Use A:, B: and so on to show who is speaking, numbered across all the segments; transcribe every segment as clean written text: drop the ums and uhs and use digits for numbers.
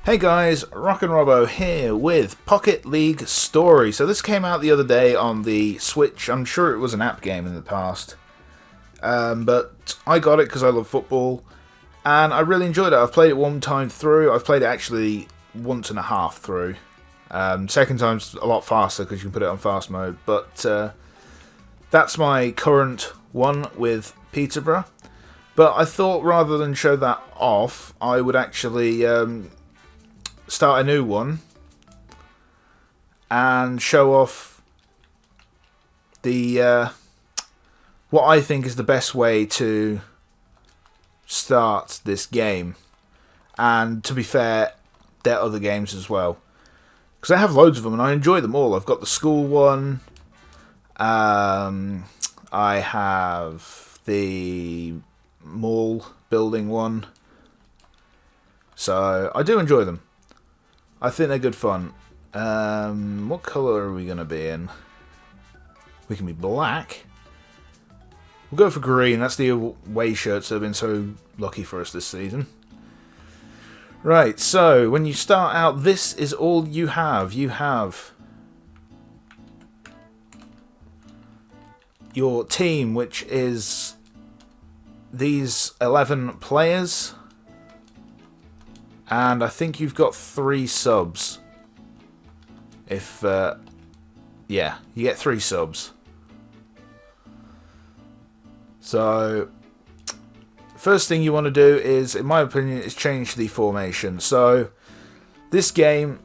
A: Hey guys, Rock and Robbo here with Pocket League Story. So this came out the other day on the Switch. I'm sure it was an app game in the past, but I got it because I love football, and I really enjoyed it. I've played it one time through. I've played it actually once and a half through. Second time's a lot faster because you can put it on fast mode. But that's my current one with Peterborough. But I thought rather than show that off, I would actually start a new one and show off the what I think is the best way to start this game. And to be fair, there are other games as well, because I have loads of them and I enjoy them all. I've got the school one, I have the mall building one, so I do enjoy them. I think they're good fun. What colour are we going to be in? We can be black. We'll go for green. That's the away shirts that have been so lucky for us this season. Right, so when you start out, this is all you have. You have your team, which is these 11 players. And I think you've got 3 subs. Yeah, you get 3 subs. So, first thing you want to do is, in my opinion, is change the formation. So, this game,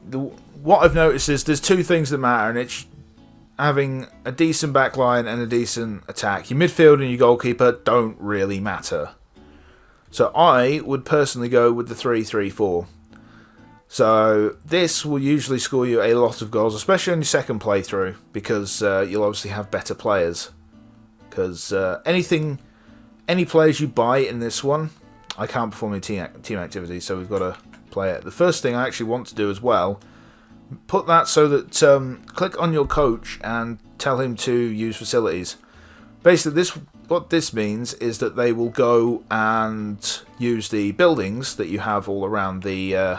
A: what I've noticed is there's 2 things that matter, and it's having a decent backline and a decent attack. Your midfield and your goalkeeper don't really matter. So I would personally go with the 3-3-4. So this will usually score you a lot of goals, especially on your second playthrough, because you'll obviously have better players. Because any players you buy in this one, I can't perform any team activity, so we've got to play it. The first thing I actually want to do as well, put that so that click on your coach and tell him to use facilities. Basically, what this means is that they will go and use the buildings that you have all around the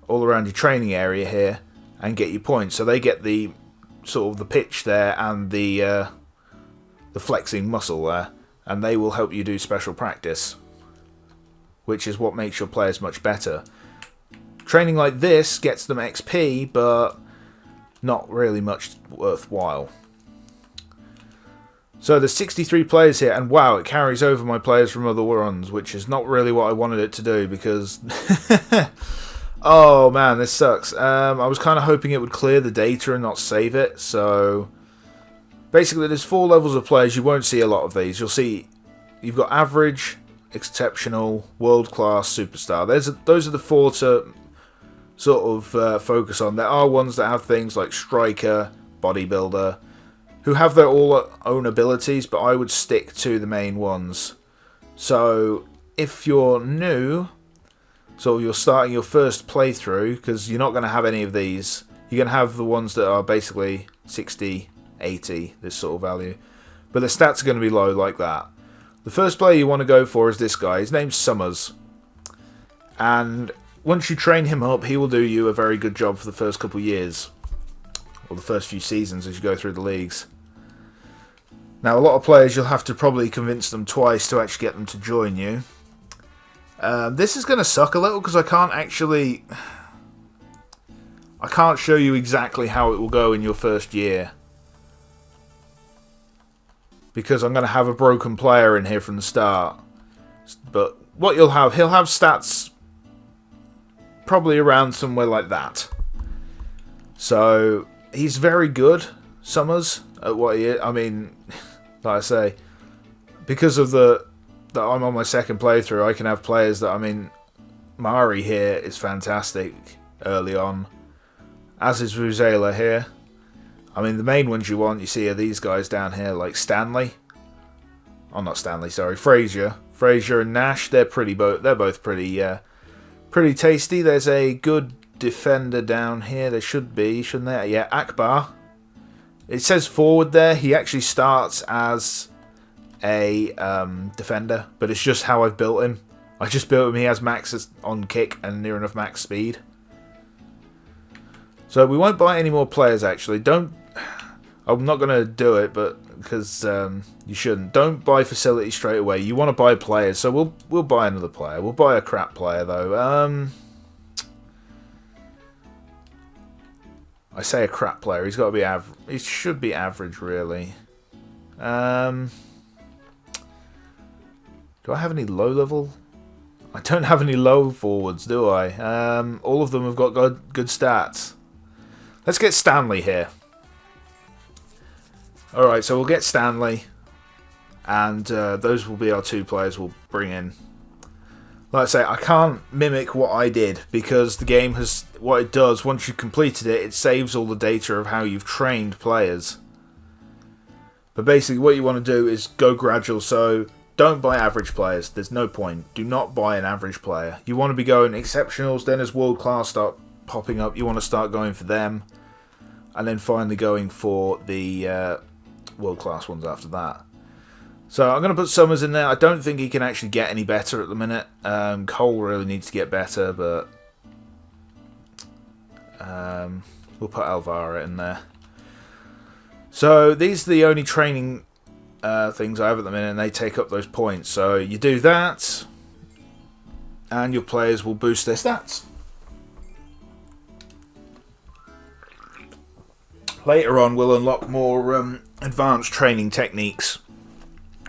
A: all around your training area here and get you points. So they get the sort of the pitch there and the flexing muscle there, and they will help you do special practice, which is what makes your players much better. Training like this gets them XP, but not really much worthwhile. So there's 63 players here, and wow, it carries over my players from other runs, which is not really what I wanted it to do, because oh man, this sucks. I was kind of hoping it would clear the data and not save it. So basically there's 4 levels of players. You won't see a lot of these. You'll see you've got average, exceptional, world class, superstar. Those are the 4 to sort of focus on. There are ones that have things like striker, bodybuilder, who have their own abilities, but I would stick to the main ones. So if you're new, so you're starting your first playthrough, because you're not going to have any of these, you're going to have the ones that are basically 60, 80, this sort of value. But the stats are going to be low like that. The first player you want to go for is this guy. His name's Summers. And once you train him up, he will do you a very good job for the first couple of years, or the first few seasons as you go through the leagues. Now, a lot of players, you'll have to probably convince them twice to actually get them to join you. This is going to suck a little, because I can't show you exactly how it will go in your first year, because I'm going to have a broken player in here from the start. But what he'll have stats probably around somewhere like that. So he's very good, Summers, at what he is. I mean, like I say, because of that I'm on my second playthrough, I can have players that, I mean, Mari here is fantastic early on, as is Vuvuzela here. I mean, the main ones you want, you see, are these guys down here, like Stanley. Oh, not Stanley, sorry, Frazier. Frazier and Nash, they're both pretty tasty. There's a good defender down here. There should be, shouldn't there? Yeah, Akbar. It says forward there. He actually starts as a defender, but it's just how I've built him. I just built him. He has max on kick and near enough max speed. So we won't buy any more players, actually. Don't... I'm not going to do it, but because you shouldn't. Don't buy facilities straight away. You want to buy players, so we'll buy another player. We'll buy a crap player, though. I say a crap player. He's got to be average. He should be average, really. Do I have any low level? I don't have any low forwards, do I? All of them have got good stats. Let's get Stanley here. Alright, so we'll get Stanley. And those will be our 2 players we'll bring in. Like I say, I can't mimic what I did, because the game has... What it does, once you've completed it, it saves all the data of how you've trained players. But basically what you want to do is go gradual, so don't buy average players. There's no point. Do not buy an average player. You want to be going exceptionals, then as world class start popping up, you want to start going for them. And then finally going for the world class ones after that. So I'm going to put Summers in there. I don't think he can actually get any better at the minute. Cole really needs to get better, but we'll put Alvaro in there. So these are the only training things I have at the minute, and they take up those points. So you do that, and your players will boost their stats. Later on, we'll unlock more advanced training techniques,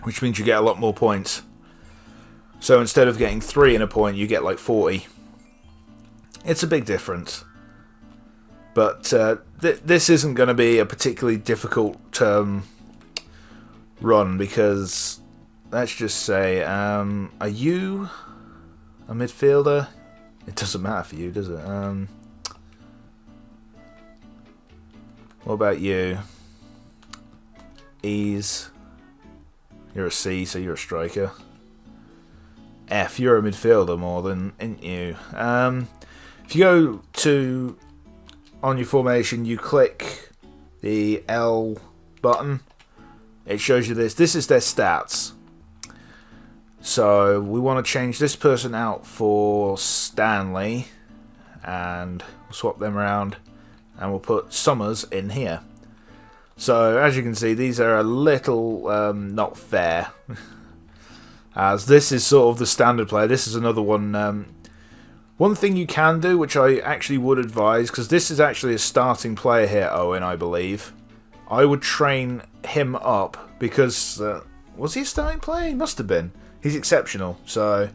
A: which means you get a lot more points. So instead of getting 3 in a point, you get like 40. It's a big difference. But this isn't going to be a particularly difficult run, because let's just say, are you a midfielder? It doesn't matter for you, does it? What about you? E's. You're a C, so you're a striker. F, you're a midfielder more than, ain't you? If you go to... On your formation, you click the L button. It shows you this. This is their stats. So we want to change this person out for Stanley. And we'll swap them around. And we'll put Summers in here. So as you can see, these are a little not fair. As this is sort of the standard player. This is another one... One thing you can do, which I actually would advise, because this is actually a starting player here, Owen, I believe. I would train him up, because... was he a starting player? He must have been. He's exceptional, so...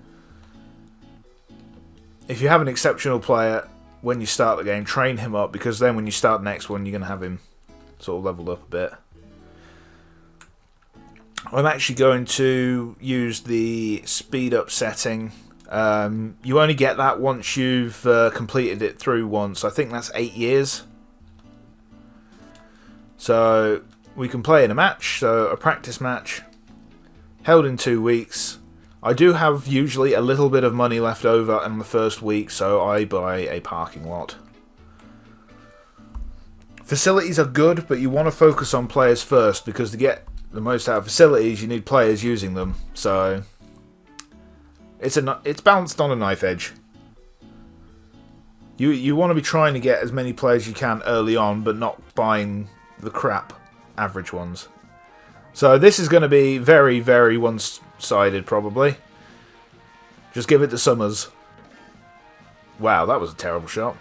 A: If you have an exceptional player when you start the game, train him up, because then when you start the next one, you're going to have him sort of leveled up a bit. I'm actually going to use the speed up setting. You only get that once you've completed it through once. I think that's 8 years. So we can play in a match, so a practice match, held in 2 weeks. I do have usually a little bit of money left over in the first week, so I buy a parking lot. Facilities are good, but you want to focus on players first, because to get the most out of facilities, you need players using them. So... It's balanced on a knife edge. You want to be trying to get as many players as you can early on, but not buying the crap average ones. So this is going to be very, very one-sided, probably. Just give it to Summers. Wow, that was a terrible shot.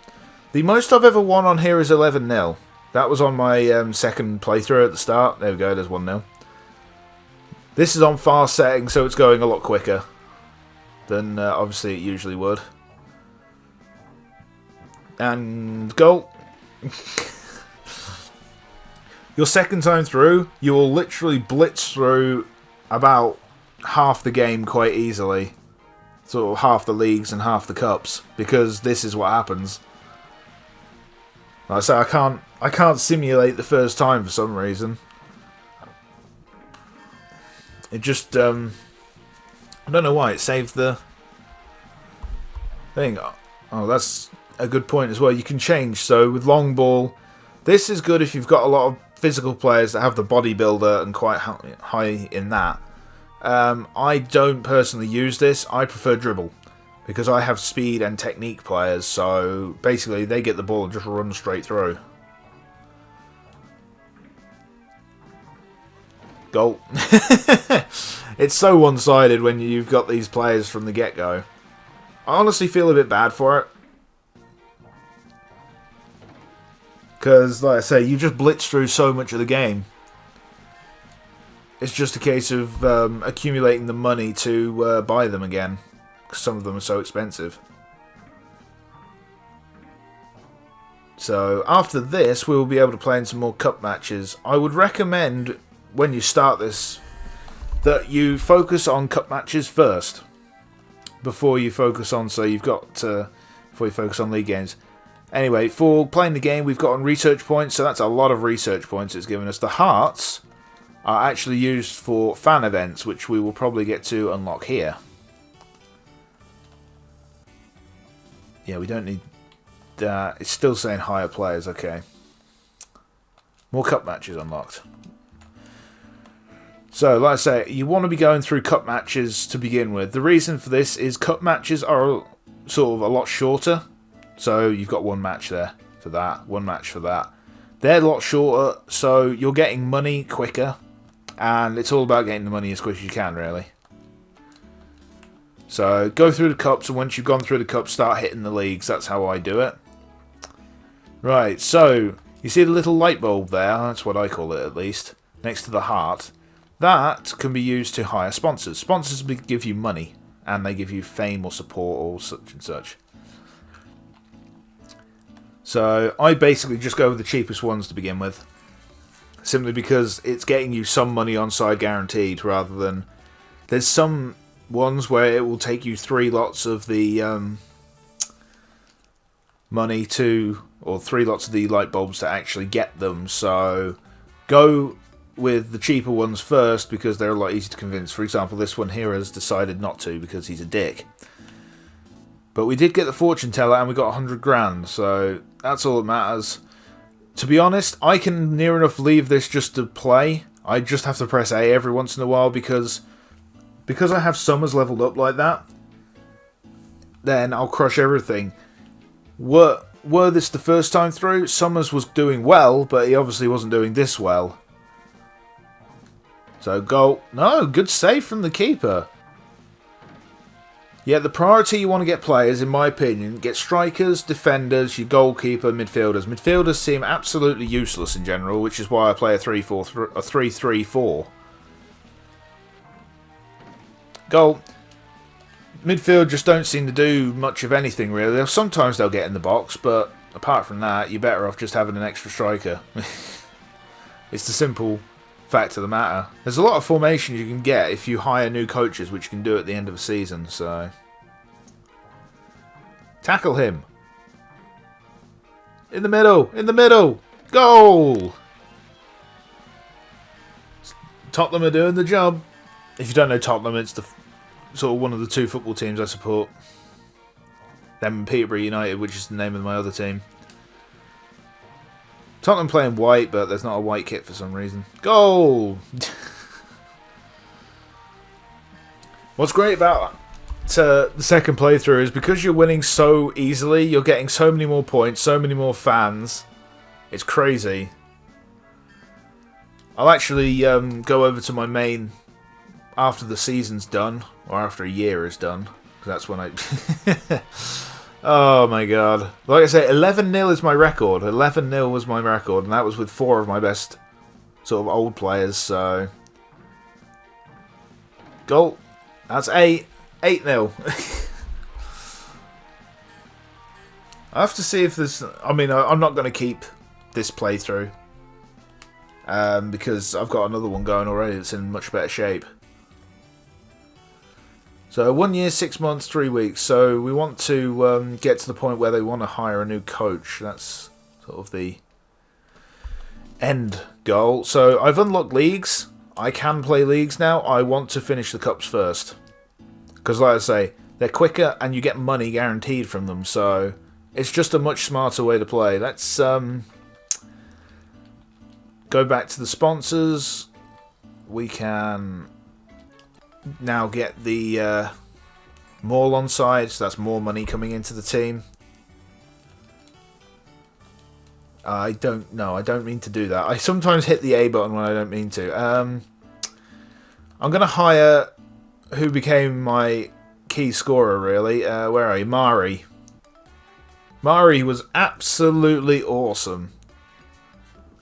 A: The most I've ever won on here is 11-0. That was on my second playthrough at the start. There we go, there's 1-0. This is on fast setting, so it's going a lot quicker than obviously it usually would. And goal. Your second time through, you will literally blitz through about half the game quite easily. Sort of half the leagues and half the cups, because this is what happens. Like I say, I can't simulate the first time for some reason. It just I don't know why it saved the thing. Oh, that's a good point as well. You can change. So with long ball, this is good if you've got a lot of physical players that have the bodybuilder and quite high in that. I don't personally use this. I prefer dribble because I have speed and technique players, so basically they get the ball and just run straight through. Goal. It's so one-sided when you've got these players from the get-go. I honestly feel a bit bad for it. Because, like I say, you just blitz through so much of the game. It's just a case of accumulating the money to buy them again. Because some of them are so expensive. So, after this, we will be able to play in some more cup matches. I would recommend, when you start this, that you focus on cup matches first. Before you focus on, before you focus on league games. Anyway, for playing the game, we've gotten research points, so that's a lot of research points it's given us. The hearts are actually used for fan events, which we will probably get to unlock here. Yeah, we don't need that. It's still saying higher players, okay. More cup matches unlocked. So, like I say, you want to be going through cup matches to begin with. The reason for this is cup matches are sort of a lot shorter. So, you've got one match there for that, one match for that. They're a lot shorter, so you're getting money quicker. And it's all about getting the money as quick as you can, really. So, go through the cups, and once you've gone through the cups, start hitting the leagues. That's how I do it. Right, so, you see the little light bulb there? That's what I call it, at least. Next to the heart. That can be used to hire sponsors. Sponsors give you money, and they give you fame or support or such and such. So I basically just go with the cheapest ones to begin with. Simply because it's getting you some money on side guaranteed, rather than... There's some ones where it will take you 3 lots of the money to... Or 3 lots of the light bulbs to actually get them, so... Go with the cheaper ones first, because they're a lot easier to convince. For example, this one here has decided not to, because he's a dick. But we did get the fortune teller, and we got 100 grand, so that's all that matters. To be honest, I can near enough leave this just to play. I just have to press A every once in a while, because I have Summers leveled up like that, then I'll crush everything. Were this the first time through, Summers was doing well, but he obviously wasn't doing this well. So goal. No, good save from the keeper. Yeah, the priority you want to get players, in my opinion, get strikers, defenders, your goalkeeper, midfielders. Midfielders seem absolutely useless in general, which is why I play a 3-3-4. Goal. Midfield just don't seem to do much of anything, really. Sometimes they'll get in the box, but apart from that, you're better off just having an extra striker. It's the simple fact of the matter. There's a lot of formations you can get if you hire new coaches, which you can do at the end of a season, so... Tackle him! In the middle! In the middle! Goal! Tottenham are doing the job. If you don't know Tottenham, it's the sort of one of the 2 football teams I support. Them and Peterborough United, which is the name of my other team. Tottenham playing white, but there's not a white kit for some reason. Goal! What's great about the second playthrough is because you're winning so easily, you're getting so many more points, so many more fans. It's crazy. I'll actually go over to my main after the season's done, or after a year is done. That's when I... Oh my god. Like I say, 11-0 is my record. 11-0 was my record, and that was with 4 of my best sort of old players, so... Goal. That's 8. 8-0. I have to see if there's... I mean, I'm not going to keep this playthrough. Because I've got another one going already that's in much better shape. So 1 year, 6 months, 3 weeks. So we want to get to the point where they want to hire a new coach. That's sort of the end goal. So I've unlocked leagues. I can play leagues now. I want to finish the cups first. Because like I say, they're quicker and you get money guaranteed from them. So it's just a much smarter way to play. Let's go back to the sponsors. We can... now get the Maul on side, so that's more money coming into the team. I don't mean to do that. I sometimes hit the A button when I don't mean to. I'm going to hire who became my key scorer, really. Where are you? Mari. Mari was absolutely awesome.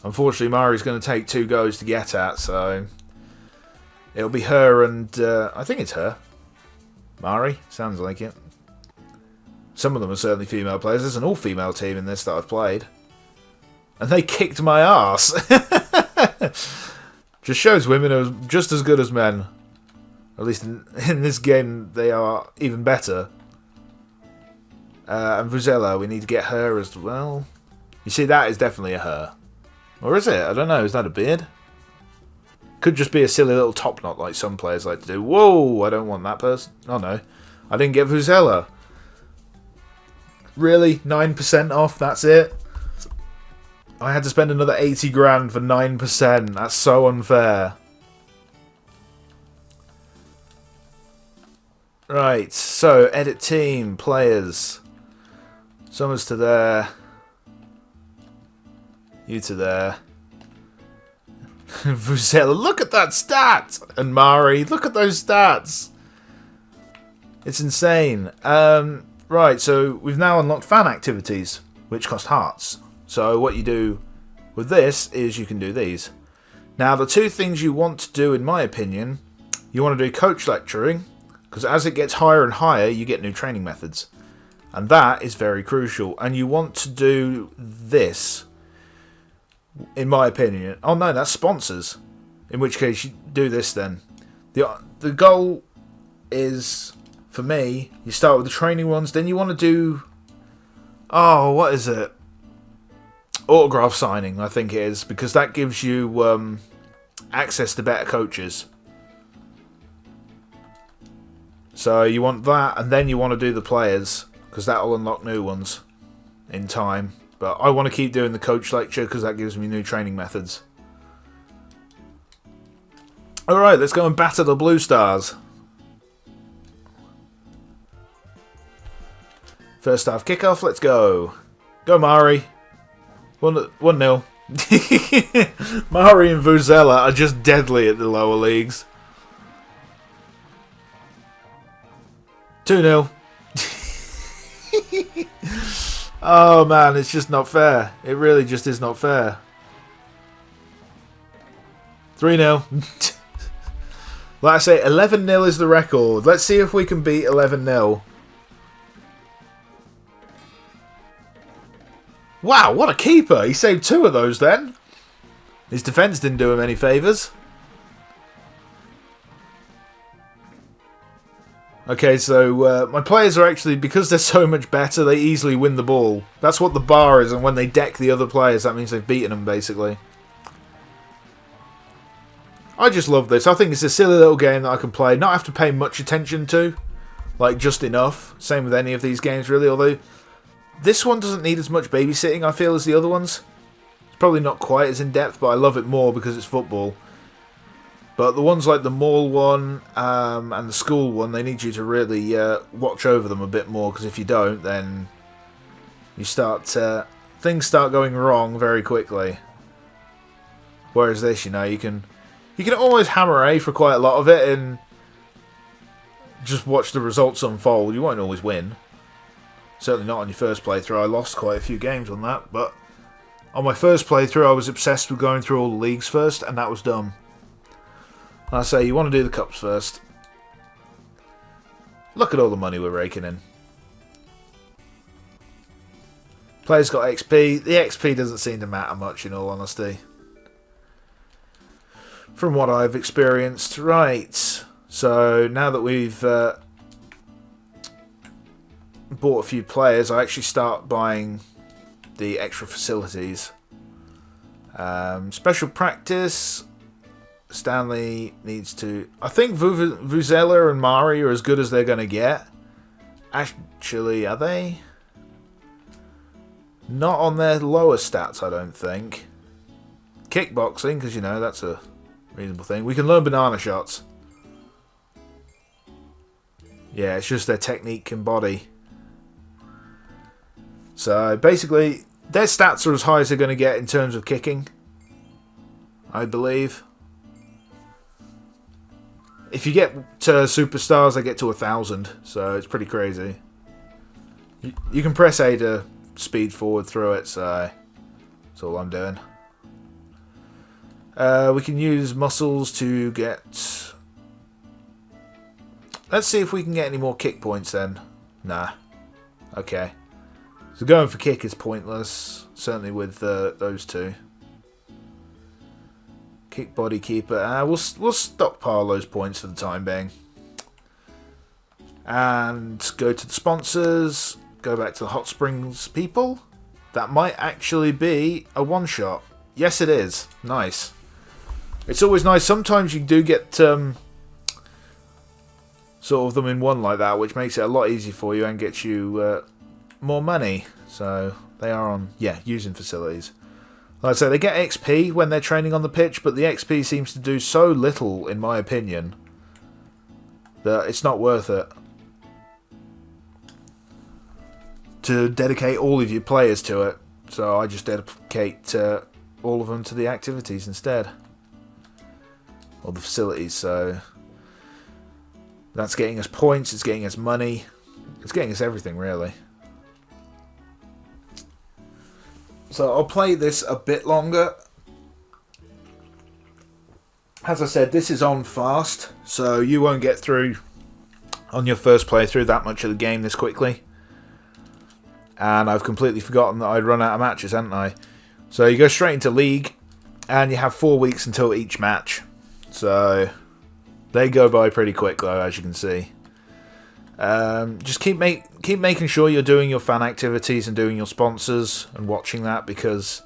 A: Unfortunately, Mari's going to take 2 goes to get at, so it'll be her and... I think it's her. Mari? Sounds like it. Some of them are certainly female players. There's an all-female team in this that I've played. And they kicked my ass. Just shows women are just as good as men. At least in this game, they are even better. And Vuzela, we need to get her as well. You see, that is definitely a her. Or is it? I don't know. Is that a beard? Could just be a silly little top knot like some players like to do. Whoa, I don't want that person. Oh no. I didn't get Vuzela. Really? 9% off? That's it? I had to spend another 80 grand for 9%. That's so unfair. Right, so edit team, players. Summers to there. You to there. Vuzela, look at that stat! And Mari, look at those stats! It's insane. Right, so we've now unlocked fan activities, which cost hearts. So what you do with this is you can do these. Now the 2 things you want to do, in my opinion, you want to do coach lecturing, because as it gets higher and higher you get new training methods. And that is very crucial. And you want to do this, in my opinion. Oh no, that's sponsors. In which case you do this then. The goal is, for me, you start with the training ones, then you want to do... Oh, what is it? Autograph signing, I think it is, because that gives you access to better coaches. So you want that, and then you want to do the players, because that will unlock new ones in time. But I want to keep doing the coach lecture, because that gives me new training methods. Alright, let's go and batter the Blue Stars. First half kickoff, let's go. Go Mari. 1-0. Mari and Vuzela are just deadly at the lower leagues. 2-0. Oh man, it's just not fair. It really just is not fair. 3-0. Like I say, 11-0 is the record. Let's see if we can beat 11-0. Wow, what a keeper! He saved 2 of those then. His defence didn't do him any favours. Okay, so my players are actually, because they're so much better, they easily win the ball. That's what the bar is, and when they deck the other players, that means they've beaten them, basically. I just love this. I think it's a silly little game that I can play, not have to pay much attention to. Like, just enough. Same with any of these games, really, although... This one doesn't need as much babysitting, I feel, as the other ones. It's probably not quite as in-depth, but I love it more because it's football. But the ones like the mall one and the school one, they need you to really watch over them a bit more, because if you don't, then you start things start going wrong very quickly. Whereas this, you know, you can almost hammer A for quite a lot of it and just watch the results unfold. You won't always win. Certainly not on your first playthrough. I lost quite a few games on that, but on my first playthrough I was obsessed with going through all the leagues first, and that was dumb. I say, you want to do the cups first. Look at all the money we're raking in. Players got XP. The XP doesn't seem to matter much, in all honesty, from what I've experienced. Right, so now that we've bought a few players, I actually start buying the extra facilities. Special practice. Stanley needs to... I think Vuzela and Mari are as good as they're going to get. Actually, are they? Not on their lower stats, I don't think. Kickboxing, because, you know, that's a reasonable thing. We can learn banana shots. Yeah, it's just their technique and body. So basically, their stats are as high as they're going to get in terms of kicking, I believe. If you get to superstars, they get to 1,000, so it's pretty crazy. You can press A to speed forward through it, so that's all I'm doing. We can use muscles to get... Let's see if we can get any more kick points then. Nah. Okay. So going for kick is pointless, certainly with those two. Kick, body, keeper. We'll stockpile those points for the time being. And go to the sponsors. Go back to the Hot Springs people. That might actually be a one-shot. Yes, it is. Nice. It's always nice. Sometimes you do get sort of them in one like that, which makes it a lot easier for you and gets you more money. So they are on, yeah, using facilities. Like I say, they get XP when they're training on the pitch, but the XP seems to do so little, in my opinion, that it's not worth it to dedicate all of your players to it. So I just dedicate all of them to the activities instead. Or the facilities, so that's getting us points, it's getting us money, it's getting us everything really. So I'll play this a bit longer. As I said, this is on fast, so you won't get through on your first playthrough that much of the game this quickly. And I've completely forgotten that I'd run out of matches, hadn't I? So you go straight into League, and you have 4 weeks until each match. So they go by pretty quick, though, as you can see. Just keep making sure you're doing your fan activities and doing your sponsors and watching that, because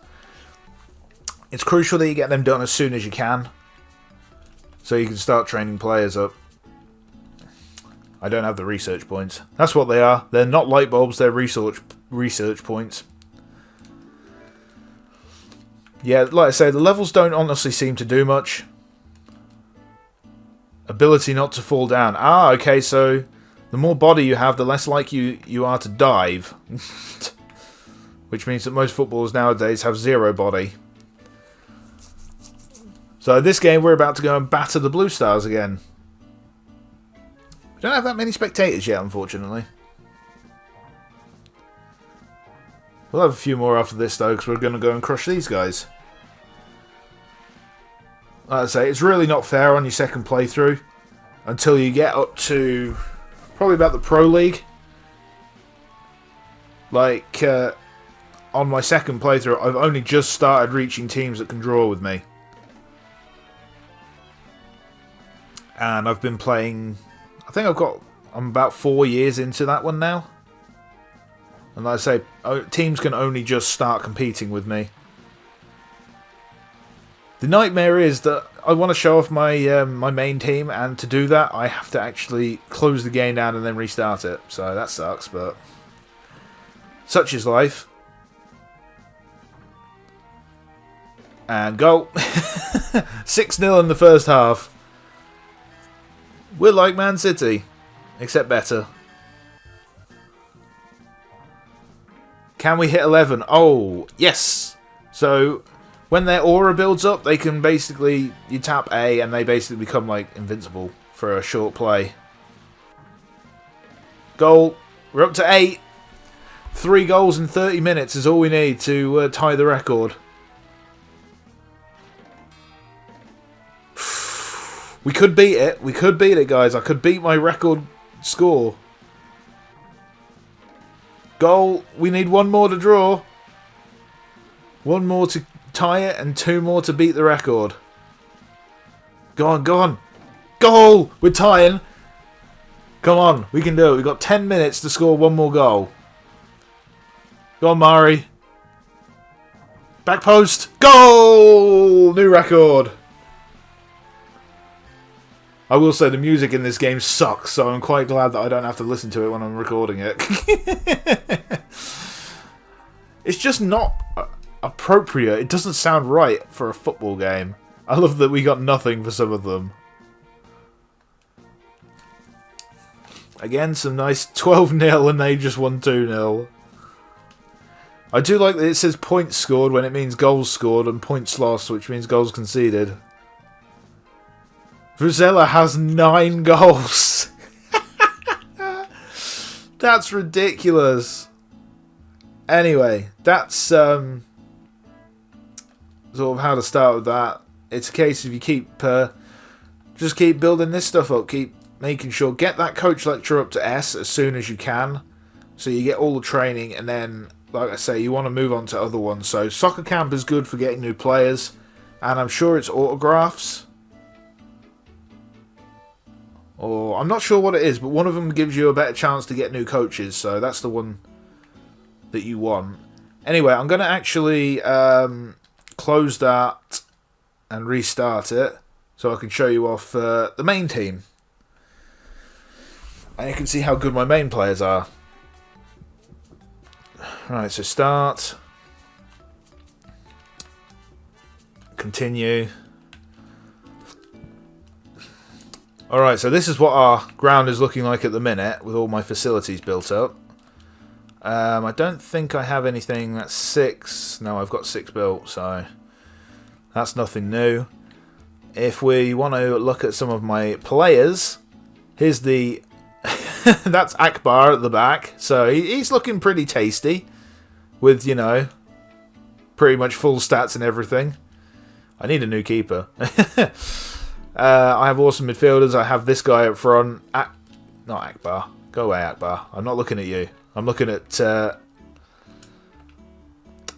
A: it's crucial that you get them done as soon as you can, so you can start training players up. I don't have the research points. That's what they are. They're not light bulbs. They're research points. Yeah, like I say, the levels don't honestly seem to do much. Ability not to fall down. Ah, okay, so the more body you have, the less likely you are to dive. Which means that most footballers nowadays have 0 body. So this game, we're about to go and batter the Blue Stars again. We don't have that many spectators yet, unfortunately. We'll have a few more after this, though, because we're going to go and crush these guys. Like I say, it's really not fair on your second playthrough until you get up to probably about the Pro League. Like, on my second playthrough, I've only just started reaching teams that can draw with me. And I've been playing... I think I'm about 4 years into that one now. And like I say, teams can only just start competing with me. The nightmare is that I want to show off my my main team, and to do that, I have to actually close the game down and then restart it. So that sucks, but such is life. And goal. 6-0 in the first half. We're like Man City, except better. Can we hit 11? Oh, yes! So, when their aura builds up, they can basically... You tap A and they basically become, like, invincible for a short play. Goal. We're up to 8. 3 goals in 30 minutes is all we need to tie the record. We could beat it. We could beat it, guys. I could beat my record score. Goal. We need 1 more to draw. 1 more to tie it and 2 more to beat the record. Go on, go on. Goal! We're tying. Come on, we can do it. We've got 10 minutes to score 1 more goal. Go on, Mari. Back post. Goal! New record. I will say the music in this game sucks, so I'm quite glad that I don't have to listen to it when I'm recording it. It's just not appropriate. It doesn't sound right for a football game. I love that we got nothing for some of them. Again, some nice 12-0 and they just won 2-0. I do like that it says points scored when it means goals scored and points lost, which means goals conceded. Vizela has 9 goals. That's ridiculous. Anyway, that's sort of how to start with that. It's a case of you just keep building this stuff up, keep making sure, get that coach lecture up to S as soon as you can, so you get all the training, and then, like I say, you want to move on to other ones. So Soccer Camp is good for getting new players, and I'm sure it's autographs. Or, I'm not sure what it is, but one of them gives you a better chance to get new coaches, so that's the one that you want. Anyway, I'm going to actually close that and restart it, so I can show you off the main team. And you can see how good my main players are. Right, so start. Continue. Alright, so this is what our ground is looking like at the minute, with all my facilities built up. I don't think I have anything that's 6. No, I've got 6 built, so that's nothing new. If we want to look at some of my players, here's the... that's Akbar at the back, so he's looking pretty tasty, with, you know, pretty much full stats and everything. I need a new keeper. I have awesome midfielders. I have this guy up front. Not Akbar. Go away, Akbar. I'm not looking at you. I'm looking at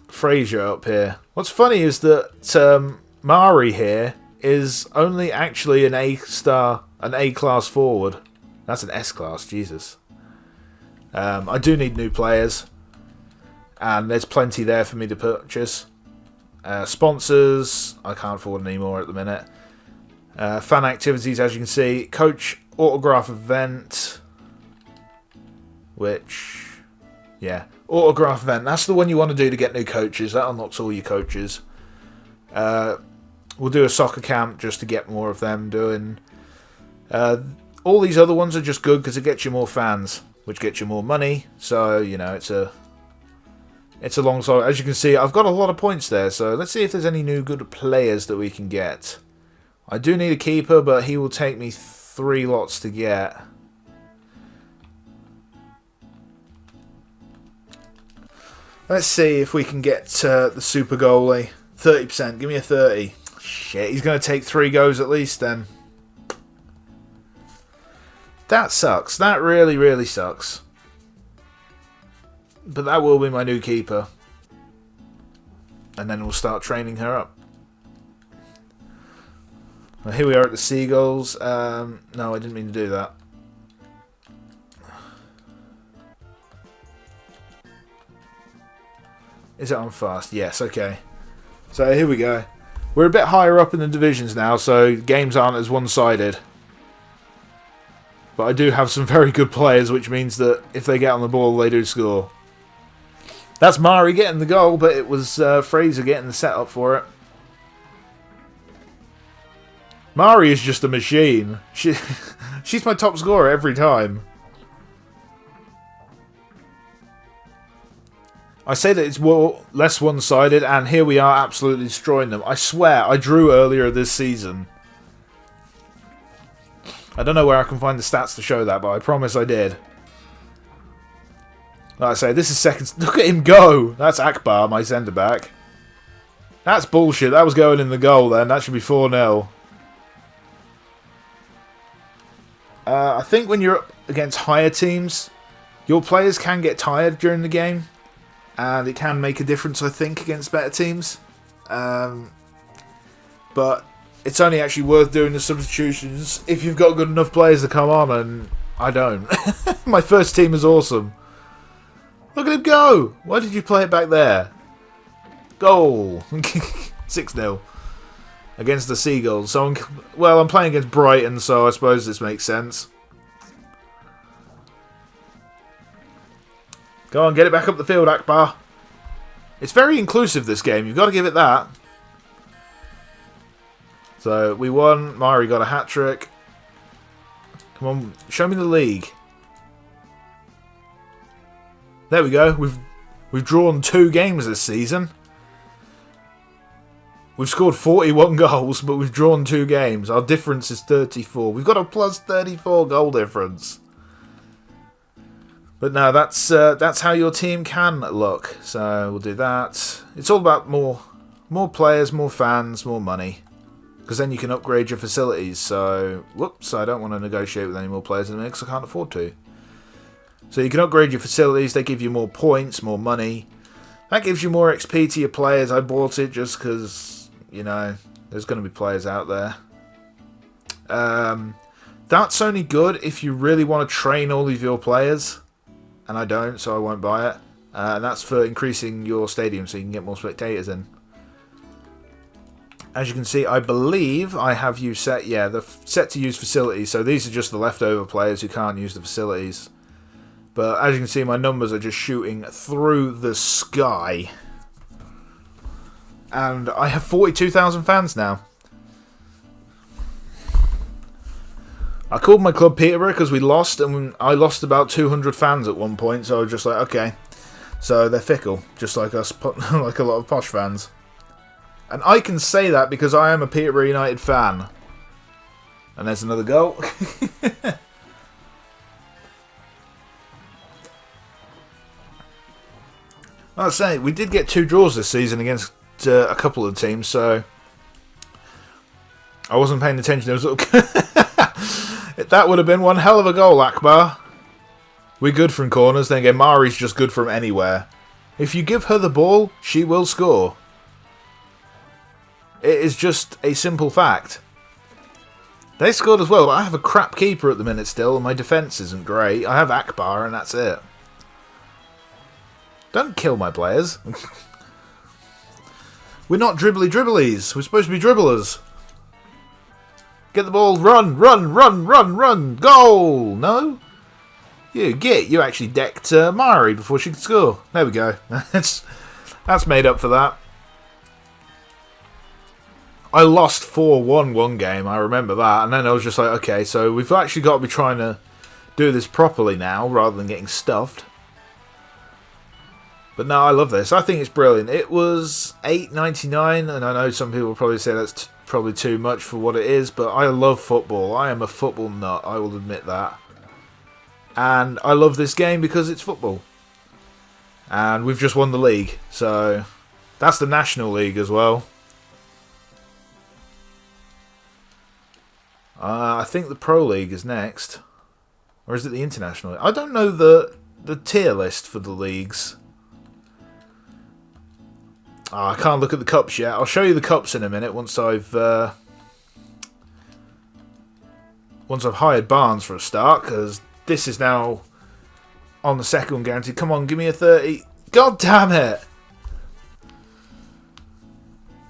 A: Fraser up here. What's funny is that Mari here is only actually an A-class forward. That's an S-class, Jesus. I do need new players, and there's plenty there for me to purchase. Sponsors, I can't afford any more at the minute. Fan activities, as you can see. Coach autograph event, which, yeah, autograph event. That's the one you want to do to get new coaches. That unlocks all your coaches. We'll do a soccer camp just to get more of them doing. All these other ones are just good because it gets you more fans, which gets you more money. So, you know, it's a long story. As you can see, I've got a lot of points there. So let's see if there's any new good players that we can get. I do need a keeper, but he will take me 3 lots to get. Let's see if we can get the super goalie. 30%. Give me a 30. Shit, he's going to take 3 goes at least then. That sucks. That really, really sucks. But that will be my new keeper. And then we'll start training her up. Well, here we are at the Seagulls. No, I didn't mean to do that. Is it on fast? Yes, okay. So here we go. We're a bit higher up in the divisions now, so games aren't as one-sided. But I do have some very good players, which means that if they get on the ball, they do score. That's Mari getting the goal, but it was Fraser getting the setup for it. Mari is just a machine. She's my top scorer every time. I say that it's less one-sided, and here we are absolutely destroying them. I swear, I drew earlier this season. I don't know where I can find the stats to show that, but I promise I did. Like I say, this is second... Look at him go! That's Akbar, my centre-back. That's bullshit. That was going in the goal then. That should be 4-0. I think when you're up against higher teams, your players can get tired during the game. And it can make a difference, I think, against better teams. But it's only actually worth doing the substitutions if you've got good enough players to come on, and I don't. My first team is awesome. Look at him go! Why did you play it back there? Goal! 6-0 against the Seagulls. So I'm playing against Brighton, so I suppose this makes sense. Go on, get it back up the field, Akbar. It's very inclusive, this game. You've got to give it that. So, we won. Mari got a hat-trick. Come on, show me the league. There we go. We've drawn 2 games this season. We've scored 41 goals, but we've drawn 2 games. Our difference is 34. We've got a plus 34 goal difference. But no, that's how your team can look. So we'll do that. It's all about more players, more fans, more money. Because then you can upgrade your facilities. So, whoops, I don't want to negotiate with any more players in the mix. I can't afford to. So you can upgrade your facilities. They give you more points, more money. That gives you more XP to your players. I bought it just because, you know, there's going to be players out there. That's only good if you really want to train all of your players. And I don't, so I won't buy it. And that's for increasing your stadium so you can get more spectators in. As you can see, I believe I have you set, yeah, the set to use facilities. So these are just the leftover players who can't use the facilities. But as you can see, my numbers are just shooting through the sky. And I have 42,000 fans now. I called my club Peterborough because we lost, and I lost about 200 fans at one point, so I was just like, okay. So they're fickle, just like us, like a lot of posh fans. And I can say that because I am a Peterborough United fan. And there's another goal. I was saying, we did get 2 draws this season against a couple of teams, so I wasn't paying attention. There was that would have been one hell of a goal, Akbar. We're good from corners. Then again, Mari's just good from anywhere. If you give her the ball, she will score. It is just a simple fact. They scored as well, but I have a crap keeper at the minute still, and my defence isn't great. I have Akbar, and that's it. Don't kill my players. We're not dribblies. We're supposed to be dribblers. Get the ball. Run, run, run, run, run. Goal. No? You actually decked Mari before she could score. There we go. That's made up for that. I lost 4-1 one game. I remember that. And then I was just like, okay, so we've actually got to be trying to do this properly now rather than getting stuffed. But no, I love this. I think it's brilliant. It was $8.99, and I know some people will probably say that's probably too much for what it is, but I love football. I am a football nut, I will admit that. And I love this game because it's football. And we've just won the league, so that's the National League as well. I think the Pro League is next. Or is it the International League? I don't know the tier list for the leagues. Oh, I can't look at the cups yet. I'll show you the cups in a minute once I've hired Barnes for a start, because this is now on the second guarantee. Come on, give me a 30. God damn it!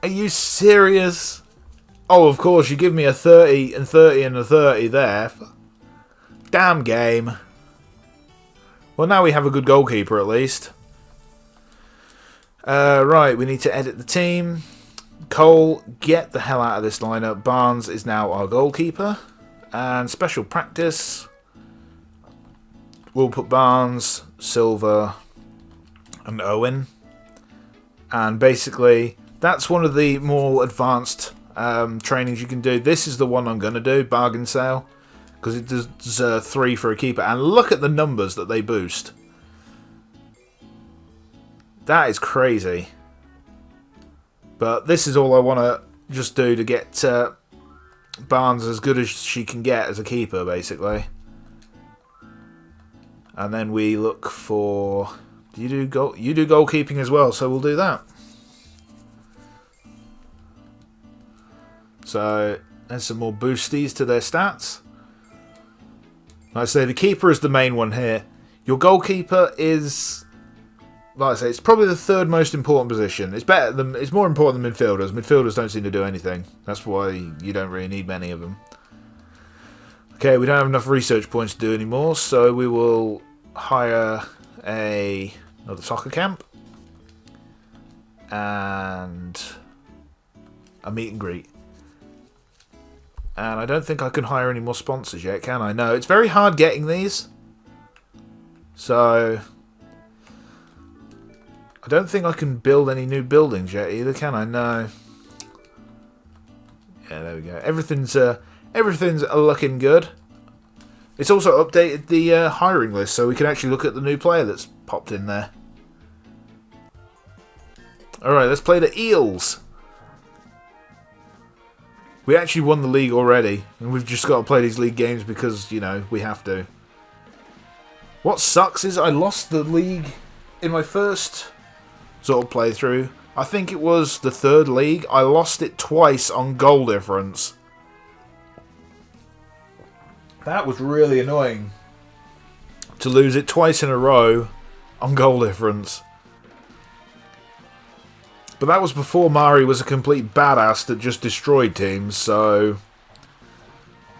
A: Are you serious? Oh, of course, you give me a 30 and 30 and a 30 there. Damn game. Well, now we have a good goalkeeper at least. Right, we need to edit the team. Cole, get the hell out of this lineup. Barnes is now our goalkeeper. And special practice. We'll put Barnes, Silva, and Owen. And basically, that's one of the more advanced trainings you can do. This is the one I'm going to do, bargain sale. Because it does 3 for a keeper. And look at the numbers that they boost. That is crazy. But this is all I want to just do to get Barnes as good as she can get as a keeper, basically. And then we look for... You do goalkeeping as well, so we'll do that. So, there's some more boosties to their stats. Like I say, the keeper is the main one here. Your goalkeeper is... Like I say, it's probably the 3rd most important position. It's more important than midfielders. Midfielders don't seem to do anything. That's why you don't really need many of them. Okay, we don't have enough research points to do anymore, so we will hire another soccer camp and a meet and greet. And I don't think I can hire any more sponsors yet, can I? No, it's very hard getting these. So... I don't think I can build any new buildings yet either, can I? No. Yeah, there we go. Everything's looking good. It's also updated the hiring list, so we can actually look at the new player that's popped in there. Alright, let's play the Eels. We actually won the league already, and we've just got to play these league games because, you know, we have to. What sucks is I lost the league in my first sort of playthrough. I think it was the third league. I lost it twice on goal difference. That was really annoying. To lose it twice in a row on goal difference. But that was before Mari was a complete badass that just destroyed teams, so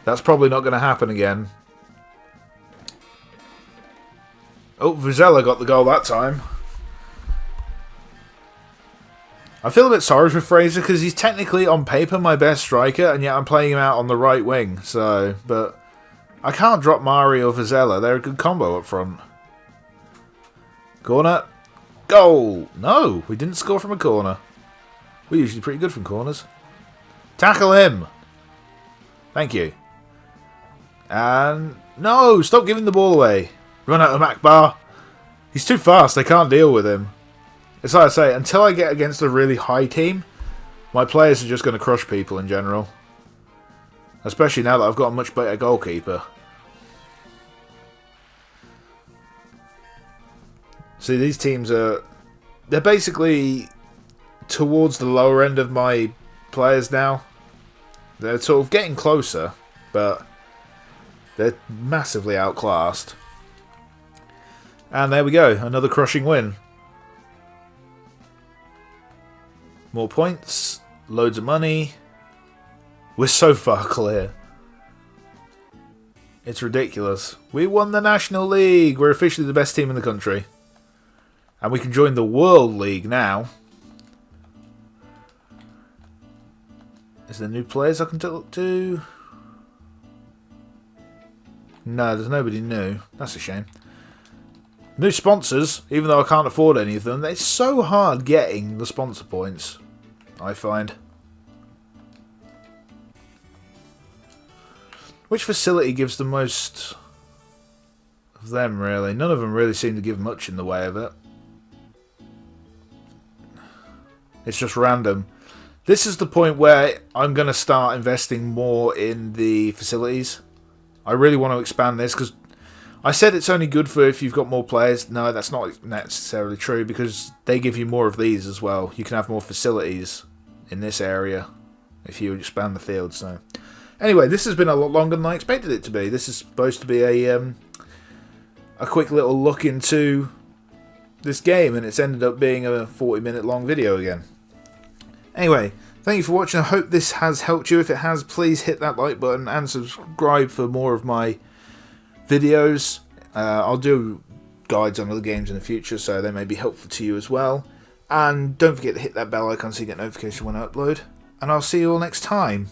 A: that's probably not going to happen again. Oh, Vizela got the goal that time. I feel a bit sorry for Fraser because he's technically on paper my best striker, and yet I'm playing him out on the right wing. So, but I can't drop Mari or Vizela. They're a good combo up front. Corner. Goal! No, we didn't score from a corner. We're usually pretty good from corners. Tackle him! Thank you. And no, stop giving the ball away. Run out of Akbar. He's too fast, they can't deal with him. It's like I say, until I get against a really high team, my players are just going to crush people in general. Especially now that I've got a much better goalkeeper. See, these teams are... They're basically towards the lower end of my players now. They're sort of getting closer, but they're massively outclassed. And there we go, another crushing win. More points, loads of money. We're so far clear. It's ridiculous. We won the National League. We're officially the best team in the country. And we can join the World League now. Is there new players I can talk to? No, there's nobody new. That's a shame. New sponsors, even though I can't afford any of them. It's so hard getting the sponsor points, I find. Which facility gives the most of them, really? None of them really seem to give much in the way of it. It's just random. This is the point where I'm going to start investing more in the facilities. I really want to expand this because I said it's only good for if you've got more players. No, that's not necessarily true because they give you more of these as well. You can have more facilities in this area if you expand the field. So, anyway, this has been a lot longer than I expected it to be. This is supposed to be a quick little look into this game, and it's ended up being a 40-minute long video again. Anyway, thank you for watching. I hope this has helped you. If it has, please hit that like button and subscribe for more of my videos. I'll do guides on other games in the future, so they may be helpful to you as well. And don't forget to hit that bell icon so you get notification when I upload. And I'll see you all next time.